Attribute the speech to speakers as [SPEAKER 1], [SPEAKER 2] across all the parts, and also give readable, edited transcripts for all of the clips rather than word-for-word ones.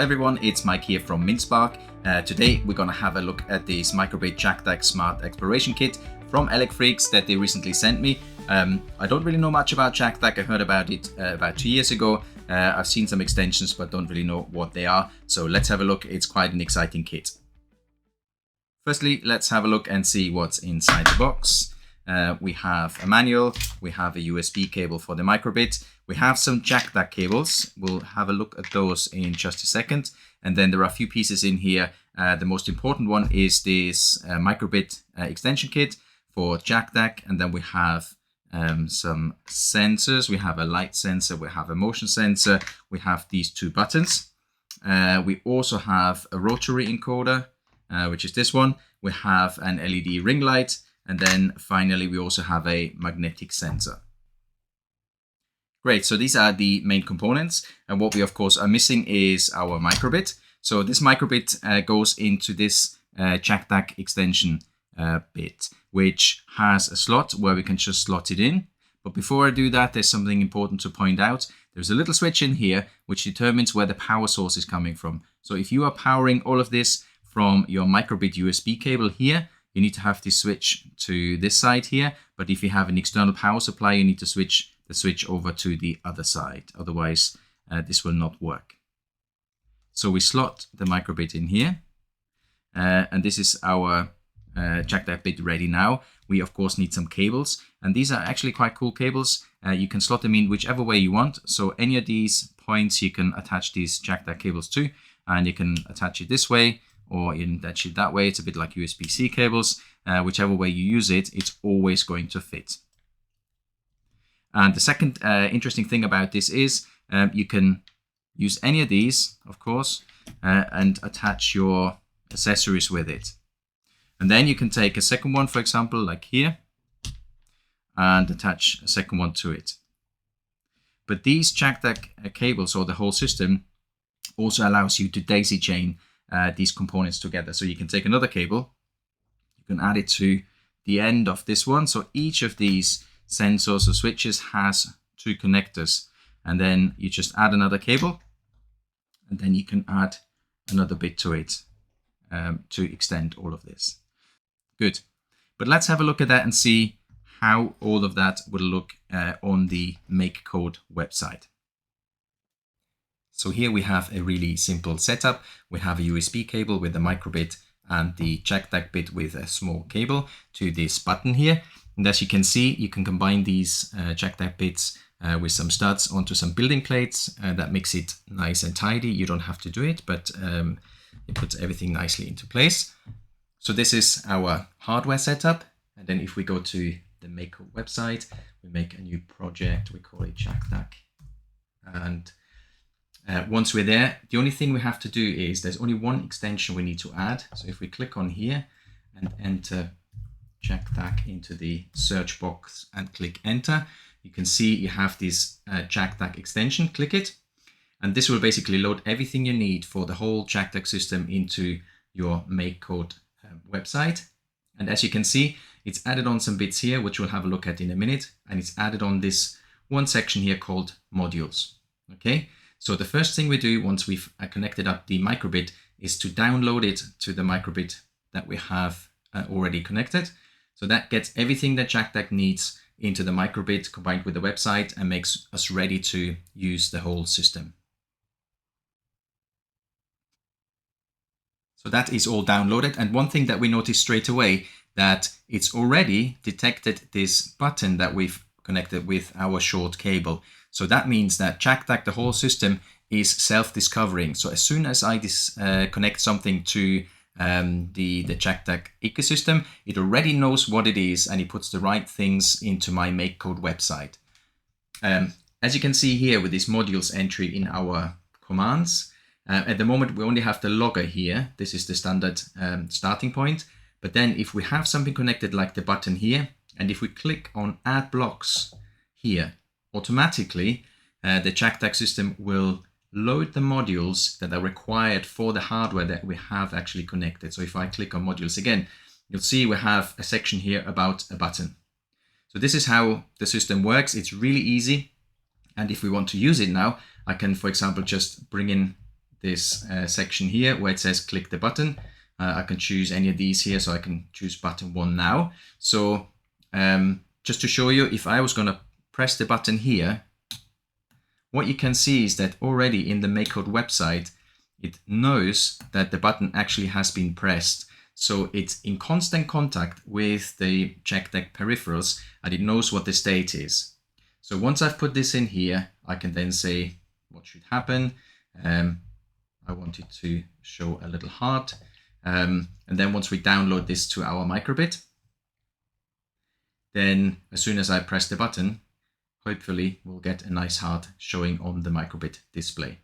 [SPEAKER 1] everyone, it's Mike here from MintSpark. Today we're going to have a look at this microbit Jacdac Smart Exploration Kit from Elecfreaks that they recently sent me. I don't really know much about Jacdac. I heard about it about 2 years ago. I've seen some extensions but don't really know what they are. So let's have a look. It's quite an exciting kit. Firstly, let's have a look and see what's inside the box. We have a manual, we have a USB cable for the microbit, we have some Jacdac cables. We'll have a look at those in just a second. And then there are a few pieces in here. The most important one is this microbit extension kit for Jacdac. And then we have some sensors. We have a light sensor, we have a motion sensor, we have these two buttons. We also have a rotary encoder, which is this one. We have an LED ring light. And then finally, we also have a magnetic sensor. Great, so these are the main components. And what we of course are missing is our microbit. So this microbit goes into this Jacdac extension bit, which has a slot where we can just slot it in. But before I do that, there's something important to point out. There's a little switch in here, which determines where the power source is coming from. So if you are powering all of this from your microbit USB cable here, you need to have this switch to this side here. But if you have an external power supply, you need to switch the switch over to the other side. Otherwise, this will not work. So we slot the microbit in here. And this is our Jacdac bit ready now. We, of course, need some cables. And these are actually quite cool cables. You can slot them in whichever way you want. So any of these points you can attach these Jacdac cables to. And you can attach it this way, or you can attach it that way. It's a bit like USB-C cables. Whichever way you use it, it's always going to fit. And the second interesting thing about this is you can use any of these, of course, and attach your accessories with it. And then you can take a second one, for example, like here, and attach a second one to it. But these Jacdac cables, or the whole system, also allows you to daisy chain these components together. So you can take another cable, you can add it to the end of this one. So each of these sensors or switches has two connectors, and then you just add another cable, and then you can add another bit to it to extend all of this. Good. But let's have a look at that and see how all of that will look on the MakeCode website. So here we have a really simple setup. We have a USB cable with the microbit and the Jacdac bit with a small cable to this button here. And as you can see, you can combine these Jacdac bits with some studs onto some building plates. That makes it nice and tidy. You don't have to do it, but it puts everything nicely into place. So this is our hardware setup. And then if we go to the MakeCode website, we make a new project. We call it Jacdac. And once we're there, the only thing we have to do is there's only one extension we need to add. So if we click on here and enter Jacdac into the search box and click enter, you can see you have this Jacdac extension. Click it, and this will basically load everything you need for the whole Jacdac system into your MakeCode website. And as you can see, it's added on some bits here, which we'll have a look at in a minute. And it's added on this one section here called modules. Okay. So the first thing we do once we've connected up the microbit is to download it to the microbit that we have already connected. So that gets everything that Jacdac needs into the microbit combined with the website and makes us ready to use the whole system. So that is all downloaded. And one thing that we noticed straight away, that it's already detected this button that we've connected with our short cable. So that means that Jacdac, the whole system, is self-discovering. So as soon as I connect something to the Jacdac ecosystem, it already knows what it is and it puts the right things into my MakeCode website. As you can see here with this modules entry in our commands, at the moment we only have the logger here. This is the standard starting point. But then if we have something connected like the button here, and if we click on add blocks here, automatically the Jacdac system will load the modules that are required for the hardware that we have actually connected. So if I click on modules again, you'll see we have a section here about a button. So this is how the system works. It's really easy. And if we want to use it now, I can, for example, just bring in this section here where it says click the button. I can choose any of these here, so I can choose button 1 now. So just to show you, if I was going to press the button here, what you can see is that already in the MakeCode website, it knows that the button actually has been pressed. So it's in constant contact with the Jacdac peripherals, and it knows what the state is. So once I've put this in here, I can then say what should happen. I want it to show a little heart. And then once we download this to our microbit, then as soon as I press the button, hopefully we'll get a nice heart showing on the microbit display.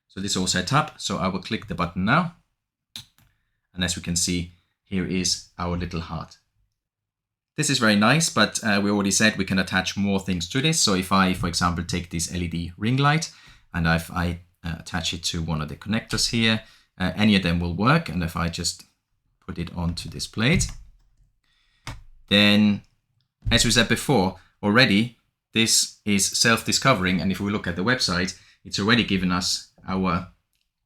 [SPEAKER 1] So this is all set up. So I will click the button now. And as we can see, here is our little heart. This is very nice, but we already said we can attach more things to this. So if I, for example, take this LED ring light and if I attach it to one of the connectors here, any of them will work. And if I just put it onto this plate, then as we said before, already this is self-discovering. And if we look at the website, it's already given us our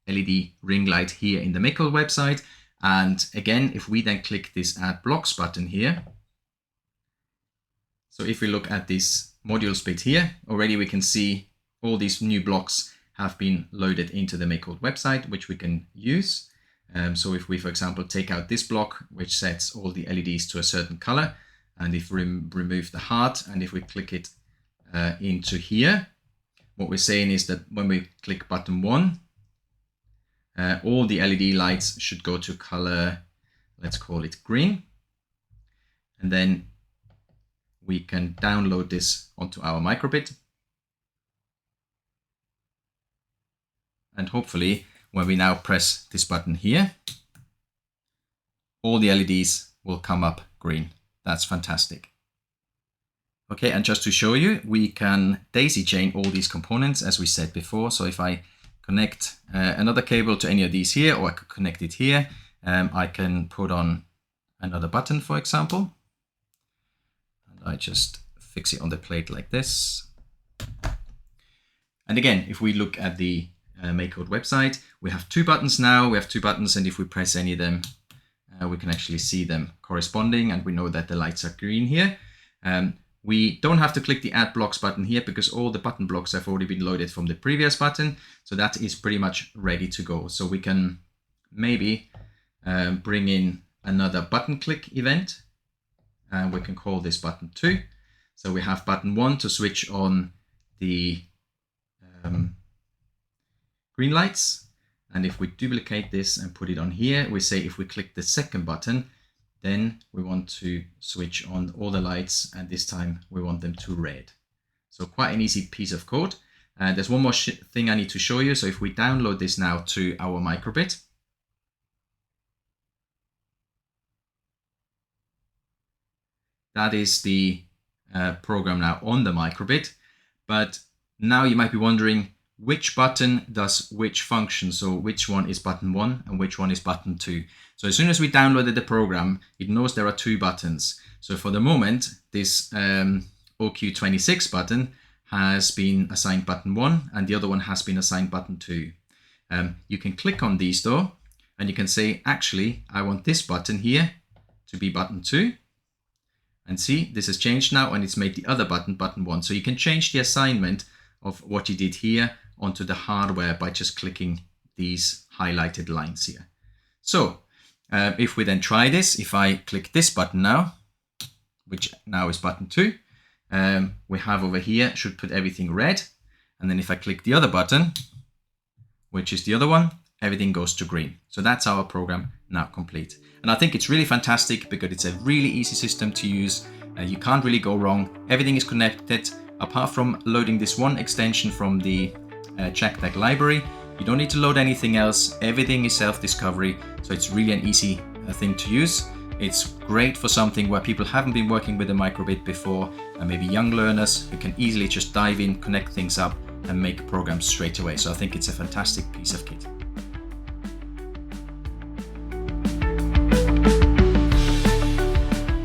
[SPEAKER 1] LED ring light here in the MakeCode website. And again, if we then click this Add Blocks button here, so if we look at this modules bit here, already we can see all these new blocks have been loaded into the MakeCode website, which we can use. So if we, for example, take out this block, which sets all the LEDs to a certain color, and if we remove the heart, and if we click it into here, what we're saying is that when we click button 1, all the LED lights should go to color, let's call it green. And then we can download this onto our microbit. And hopefully, when we now press this button here, all the LEDs will come up green. That's fantastic. Okay, and just to show you, we can daisy chain all these components as we said before. So if I connect another cable to any of these here, or I could connect it here, I can put on another button, for example. And I just fix it on the plate like this. And again, if we look at the MakeCode website, we have 2 buttons now. We have 2 buttons, and if we press any of them, we can actually see them corresponding, and we know that the lights are green here. We don't have to click the Add Blocks button here because all the button blocks have already been loaded from the previous button. So that is pretty much ready to go. So we can maybe bring in another button click event, and we can call this button 2. So we have button 1 to switch on the green lights. And if we duplicate this and put it on here, we say if we click the second button, then we want to switch on all the lights, and this time we want them to red. So quite an easy piece of code. And there's one more thing I need to show you. So if we download this now to our microbit, that is the program now on the microbit. But now you might be wondering, which button does which function? So which one is button 1 and which one is button 2? So as soon as we downloaded the program, it knows there are 2 buttons. So for the moment, this OQ26 button has been assigned button 1 and the other one has been assigned button 2. You can click on these though, and you can say, actually, I want this button here to be button 2. And see, this has changed now, and it's made the other button button 1. So you can change the assignment of what you did here onto the hardware by just clicking these highlighted lines here. So if we then try this, if I click this button now, which now is button 2, we have over here, should put everything red. And then if I click the other button, which is the other one, everything goes to green. So that's our program now complete. And I think it's really fantastic because it's a really easy system to use. You can't really go wrong. Everything is connected. Apart from loading this one extension from the Jacdac library, you don't need to load anything else. Everything is self-discovery, so it's really an easy thing to use. It's great for something where people haven't been working with a microbit before, and maybe young learners who can easily just dive in, connect things up, and make programs straight away. So I think it's a fantastic piece of kit.